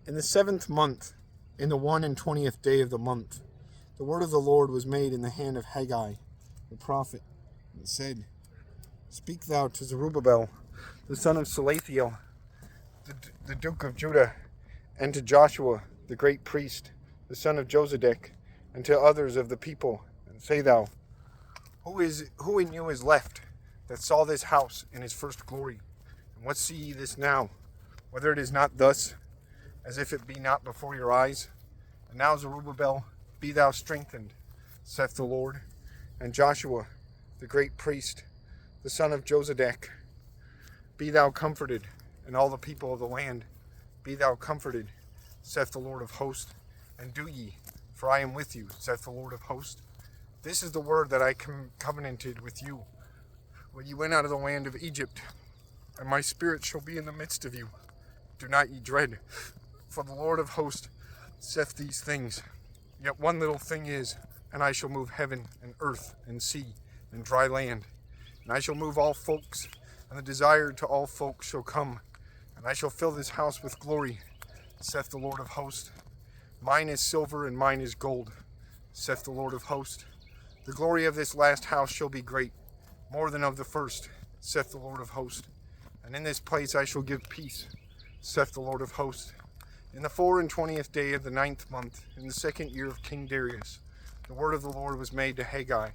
In the 7th month, in the 21st day of the month, the word of the Lord was made in the hand of Haggai, the prophet, and said, Speak thou to Zerubbabel, the son of Salathiel, the duke of Judah, and to Joshua, the great priest, the son of Josedek, and to others of the people, and say thou, Who in you is left that saw this house in his first glory? And what see ye this now? Whether it is not thus, as if it be not before your eyes? And now, Zerubbabel, be thou strengthened, saith the Lord, and Joshua, the great priest, the son of Josedek, be thou comforted, and all the people of the land, be thou comforted, saith the Lord of hosts, and do ye, for I am with you, saith the Lord of hosts. This is the word that I covenanted with you when you went out of the land of Egypt, and my spirit shall be in the midst of you. Do not ye dread, for the Lord of hosts saith these things. Yet one little thing is, and I shall move heaven and earth and sea and dry land. And I shall move all folks, and the desire to all folks shall come. And I shall fill this house with glory, saith the Lord of hosts. Mine is silver and mine is gold, saith the Lord of hosts. The glory of this last house shall be great, more than of the first, saith the Lord of hosts. And in this place I shall give peace, saith the Lord of hosts. In the 24th day of the 9th month, in the 2nd year of King Darius, the word of the Lord was made to Haggai,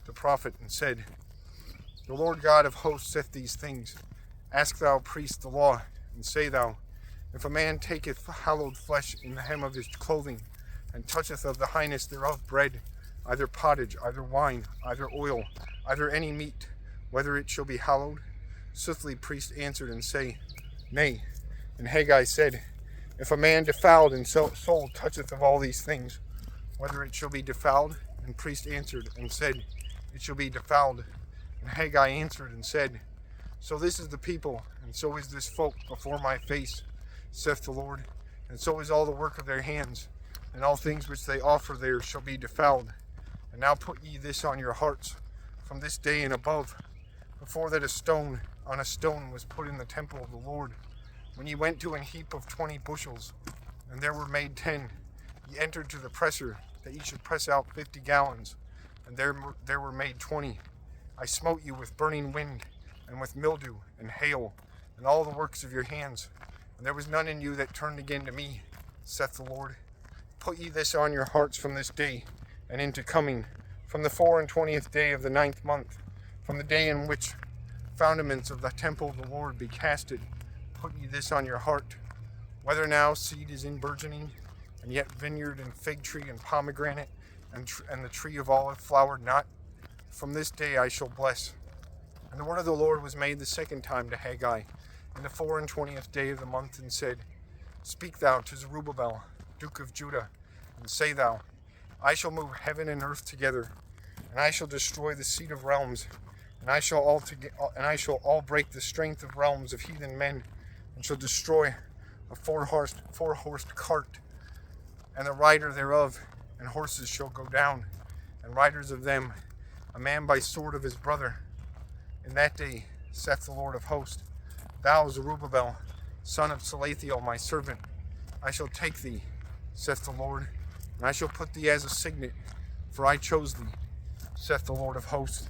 the prophet, and said, The Lord God of hosts saith these things. Ask thou priest the law, and say thou, If a man taketh hallowed flesh in the hem of his clothing, and toucheth of the highness thereof bread, either pottage, either wine, either oil, either any meat, whether it shall be hallowed? Swiftly priest answered and say, Nay. And Haggai said, If a man defiled in soul toucheth of all these things, whether it shall be defiled? And priest answered and said, It shall be defiled. And Haggai answered and said, So this is the people, and so is this folk before my face, saith the Lord, and so is all the work of their hands, and all things which they offer there shall be defiled. And now put ye this on your hearts, from this day and above, before that a stone on a stone was put in the temple of the Lord. When ye went to an heap of 20 bushels, and there were made 10, ye entered to the presser, that ye should press out 50 gallons, and there were made 20. I smote you with burning wind, and with mildew, and hail, and all the works of your hands, and there was none in you that turned again to me, saith the Lord. Put ye this on your hearts from this day, and into coming, from the 24th day of the 9th month, from the day in which foundaments of the temple of the Lord be casted. Put ye this on your heart, whether now seed is in burgeoning, and yet vineyard and fig tree and pomegranate, and the tree of olive flowered not, from this day I shall bless. And the word of the Lord was made the 2nd time to Haggai, in the 24th day of the month, and said, Speak thou to Zerubbabel, duke of Judah, and say thou, I shall move heaven and earth together, and I shall destroy the seat of realms, and I shall all break the strength of realms of heathen men, and shall destroy a four-horsed cart, and the rider thereof, and horses shall go down, and riders of them, a man by sword of his brother. In that day, saith the Lord of hosts, Thou, Zerubbabel, son of Salathiel, my servant, I shall take thee, saith the Lord, and I shall put thee as a signet, for I chose thee, saith the Lord of hosts.